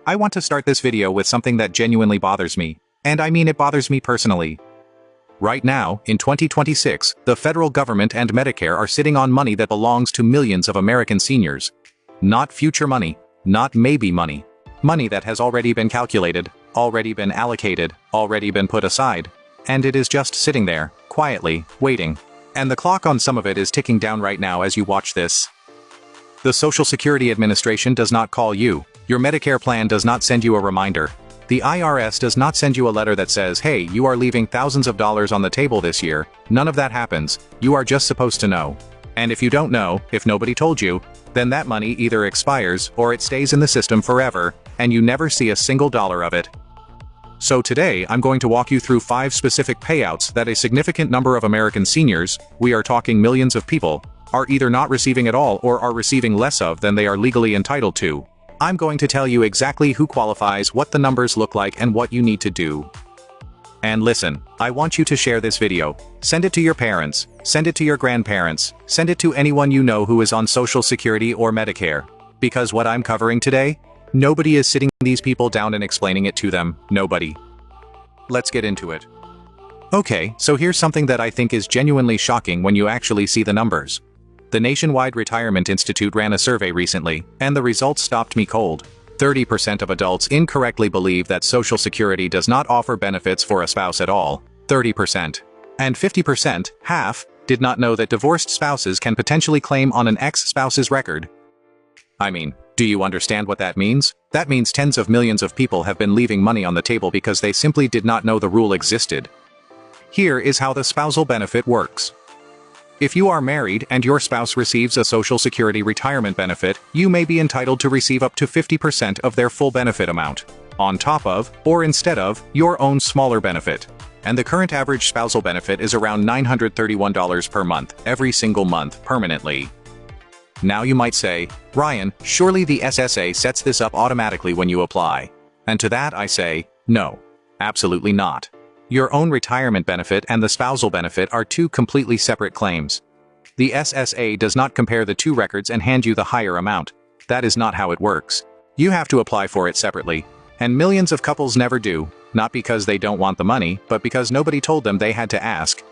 I want to start this video with something that genuinely bothers me. And I mean it bothers me personally. Right now, in 2026, the federal government and Medicare are sitting on money that belongs to millions of American seniors. Not future money, not maybe money. Money that has already been calculated, already been allocated, already been put aside. And it is just sitting there, quietly, waiting. And the clock on some of it is ticking down right now as you watch this. The Social Security Administration does not call you. Your Medicare plan does not send you a reminder. The IRS does not send you a letter that says, hey, you are leaving thousands of dollars on the table this year. None of that happens. You are just supposed to know. And if you don't know, if nobody told you, then that money either expires or it stays in the system forever, and you never see a single dollar of it. So today, I'm going to walk you through 5 specific payouts that a significant number of American seniors, we are talking millions of people, are either not receiving at all or are receiving less of than they are legally entitled to. I'm going to tell you exactly who qualifies, what the numbers look like, and what you need to do. And listen, I want you to share this video. Send it to your parents, send it to your grandparents, send it to anyone you know who is on Social Security or Medicare. Because what I'm covering today, nobody is sitting these people down and explaining it to them, nobody. Let's get into it. Okay, so here's something that I think is genuinely shocking when you actually see the numbers. The Nationwide Retirement Institute ran a survey recently, and the results stopped me cold. 30% of adults incorrectly believe that Social Security does not offer benefits for a spouse at all. 30%. And 50%, half, did not know that divorced spouses can potentially claim on an ex-spouse's record. I mean, do you understand what that means? That means tens of millions of people have been leaving money on the table because they simply did not know the rule existed. Here is how the spousal benefit works. If you are married and your spouse receives a Social Security retirement benefit, you may be entitled to receive up to 50% of their full benefit amount, on top of, or instead of, your own smaller benefit. And the current average spousal benefit is around $931 per month, every single month, permanently. Now you might say, Ryan, surely the SSA sets this up automatically when you apply. And to that I say, no, absolutely not. Your own retirement benefit and the spousal benefit are 2 completely separate claims. The SSA does not compare the 2 records and hand you the higher amount. That is not how it works. You have to apply for it separately. And millions of couples never do, not because they don't want the money, but because nobody told them they had to ask.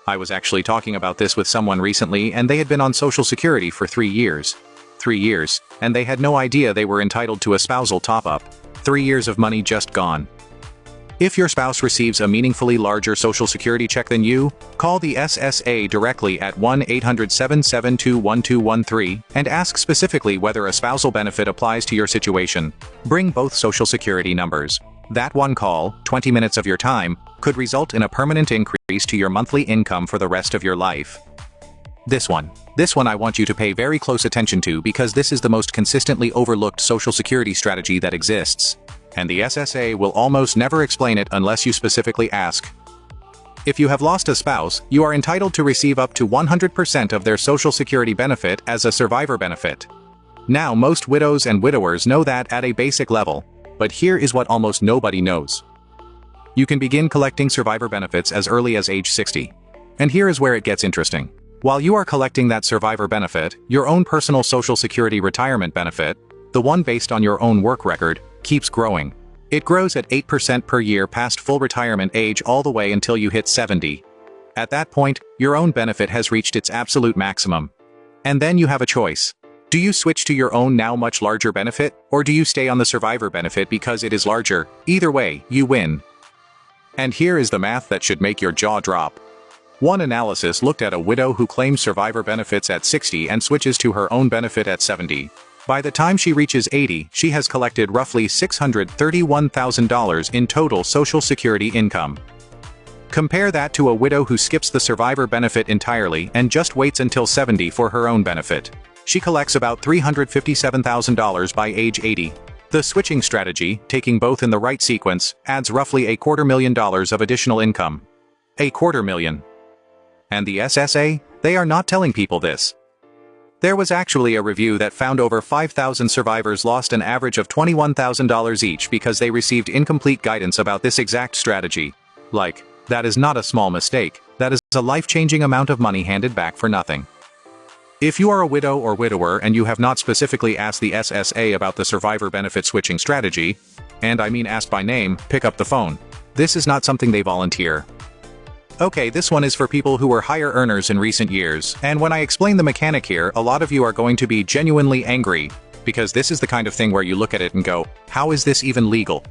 I was actually talking about this with someone recently, and they had been on Social Security for 3 years. 3 years, and they had no idea they were entitled to a spousal top-up. 3 years of money just gone. If your spouse receives a meaningfully larger Social Security check than you, call the SSA directly at 1-800-772-1213 and ask specifically whether a spousal benefit applies to your situation. Bring both Social Security numbers. That one call, 20 minutes of your time, could result in a permanent increase to your monthly income for the rest of your life. This one I want you to pay very close attention to because this is the most consistently overlooked Social Security strategy that exists. And the SSA will almost never explain it unless you specifically ask. If you have lost a spouse, you are entitled to receive up to 100% of their Social Security benefit as a survivor benefit. Now most widows and widowers know that at a basic level, but here is what almost nobody knows. You can begin collecting survivor benefits as early as age 60. And here is where it gets interesting. While you are collecting that survivor benefit, your own personal Social Security retirement benefit, the one based on your own work record, keeps growing. It grows at 8% per year past full retirement age all the way until you hit 70. At that point, your own benefit has reached its absolute maximum. And then you have a choice. Do you switch to your own now much larger benefit, or do you stay on the survivor benefit because it is larger? Either way, you win. And here is the math that should make your jaw drop. One analysis looked at a widow who claims survivor benefits at 60 and switches to her own benefit at 70. By the time she reaches 80, she has collected roughly $631,000 in total Social Security income. Compare that to a widow who skips the survivor benefit entirely and just waits until 70 for her own benefit. She collects about $357,000 by age 80. The switching strategy, taking both in the right sequence, adds roughly $250,000 of additional income. $250,000. And the SSA? They are not telling people this. There was actually a review that found over 5,000 survivors lost an average of $21,000 each because they received incomplete guidance about this exact strategy. Like, that is not a small mistake, that is a life-changing amount of money handed back for nothing. If you are a widow or widower and you have not specifically asked the SSA about the survivor benefit switching strategy, and I mean asked by name, pick up the phone. This is not something they volunteer. Okay, this one is for people who were higher earners in recent years, and when I explain the mechanic here, a lot of you are going to be genuinely angry, because this is the kind of thing where you look at it and go, how is this even legal?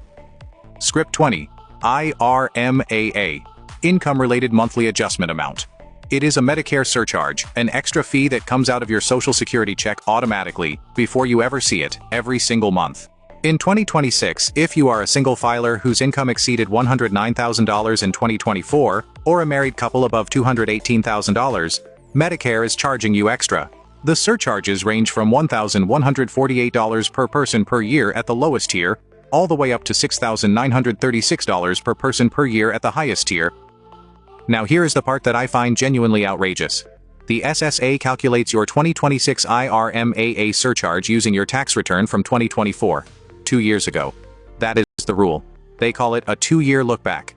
Script 20. IRMAA. Income-Related Monthly Adjustment Amount. It is a Medicare surcharge, an extra fee that comes out of your Social Security check automatically, before you ever see it, every single month. In 2026, if you are a single filer whose income exceeded $109,000 in 2024, or a married couple above $218,000, Medicare is charging you extra. The surcharges range from $1,148 per person per year at the lowest tier, all the way up to $6,936 per person per year at the highest tier. Now here is the part that I find genuinely outrageous. The SSA calculates your 2026 IRMAA surcharge using your tax return from 2024. 2 years ago. That is the rule. They call it a 2-year look back.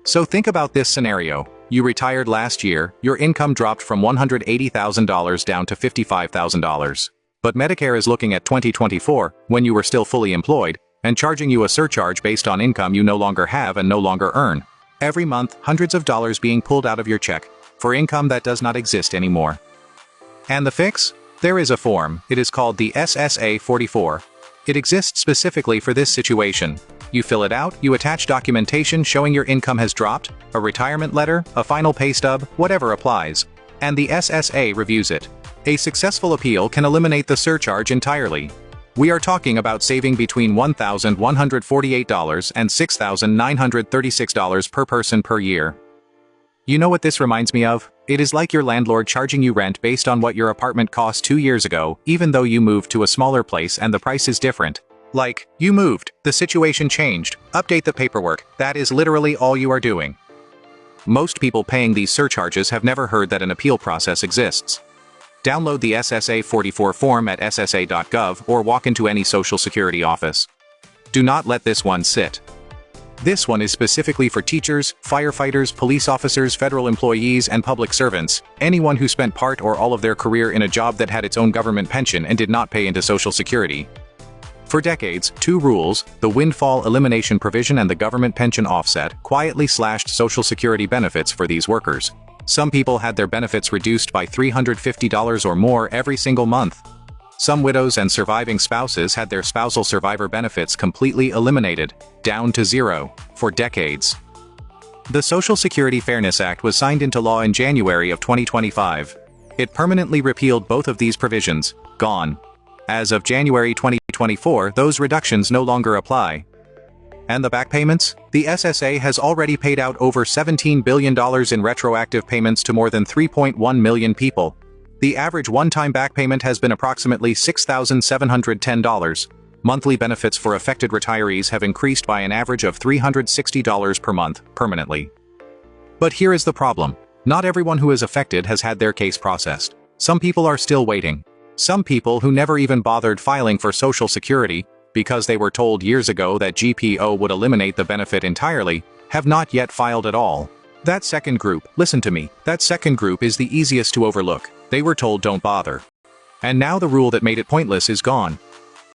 So think about this scenario. You retired last year, your income dropped from $180,000 down to $55,000. But Medicare is looking at 2024, when you were still fully employed, and charging you a surcharge based on income you no longer have and no longer earn. Every month, hundreds of dollars being pulled out of your check, for income that does not exist anymore. And the fix? There is a form. It is called the SSA 44. It exists specifically for this situation. You fill it out, you attach documentation showing your income has dropped, a retirement letter, a final pay stub, whatever applies. And the SSA reviews it. A successful appeal can eliminate the surcharge entirely. We are talking about saving between $1,148 and $6,936 per person per year. You know what this reminds me of? It is like your landlord charging you rent based on what your apartment cost 2 years ago, even though you moved to a smaller place and the price is different. Like, you moved, the situation changed, update the paperwork, that is literally all you are doing. Most people paying these surcharges have never heard that an appeal process exists. Download the SSA 44 form at ssa.gov or walk into any Social Security office. Do not let this one sit. This one is specifically for teachers, firefighters, police officers, federal employees, and public servants, anyone who spent part or all of their career in a job that had its own government pension and did not pay into Social Security. For decades, 2 rules, the windfall elimination provision and the government pension offset, quietly slashed Social Security benefits for these workers. Some people had their benefits reduced by $350 or more every single month. Some widows and surviving spouses had their spousal survivor benefits completely eliminated, down to zero, for decades. The Social Security Fairness Act was signed into law in January of 2025. It permanently repealed both of these provisions, gone. As of January 2024, those reductions no longer apply. And the back payments? The SSA has already paid out over $17 billion in retroactive payments to more than 3.1 million people. The average one-time back payment has been approximately $6,710. Monthly benefits for affected retirees have increased by an average of $360 per month, permanently. But here is the problem. Not everyone who is affected has had their case processed. Some people are still waiting. Some people who never even bothered filing for Social Security, because they were told years ago that GPO would eliminate the benefit entirely, have not yet filed at all. That second group, listen to me, that second group is the easiest to overlook. They were told don't bother. And now the rule that made it pointless is gone.